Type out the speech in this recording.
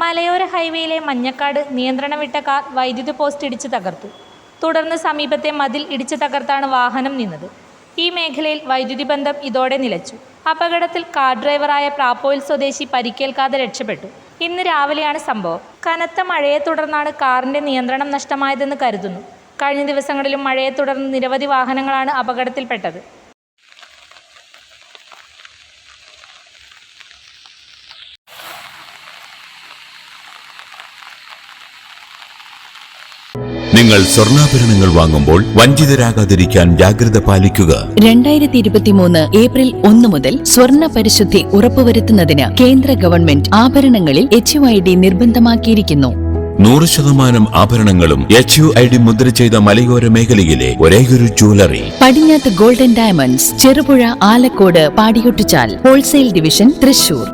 മലയോര ഹൈവേയിലെ മഞ്ഞക്കാട് നിയന്ത്രണം വിട്ട കാർ വൈദ്യുതി പോസ്റ്റ് ഇടിച്ച് തകർത്തു. തുടർന്ന് സമീപത്തെ മതിൽ ഇടിച്ച് തകർത്താണ് വാഹനം നിന്നത്. ഈ മേഖലയിൽ വൈദ്യുതി ബന്ധം ഇതോടെ നിലച്ചു. അപകടത്തിൽ കാർ ഡ്രൈവറായ പ്രാപ്പോയിൽ സ്വദേശി പരിക്കേൽക്കാതെ രക്ഷപ്പെട്ടു. ഇന്ന് രാവിലെയാണ് സംഭവം. കനത്ത മഴയെ തുടർന്നാണ് കാറിന്റെ നിയന്ത്രണം നഷ്ടമായതെന്ന് കരുതുന്നു. കഴിഞ്ഞ ദിവസങ്ങളിലും മഴയെ തുടർന്ന് നിരവധി വാഹനങ്ങളാണ് അപകടത്തിൽപ്പെട്ടത്. നിങ്ങൾ സ്വർണ്ണാഭരണങ്ങൾ വാങ്ങുമ്പോൾ വഞ്ചിതരാകാതിരിക്കാൻ ജാഗ്രത പാലിക്കുക. 2023 ഏപ്രിൽ 1 മുതൽ സ്വർണ്ണ പരിശുദ്ധി ഉറപ്പുവരുത്തുന്നതിന് കേന്ദ്ര ഗവൺമെന്റ് ആഭരണങ്ങളിൽ HUID നിർബന്ധമാക്കിയിരിക്കുന്നു. 100% ആഭരണങ്ങളും HUID മുദ്ര ചെയ്ത മലയോര മേഖലയിലെ ഒരേയൊരു ജ്വല്ലറി പടിഞ്ഞാത്ത് ഗോൾഡൻ ഡയമണ്ട്സ്, ചെറുപുഴ, ആലക്കോട്, പാടിയൊട്ടിച്ചാൽ, ഹോൾസെയിൽ ഡിവിഷൻ, തൃശൂർ.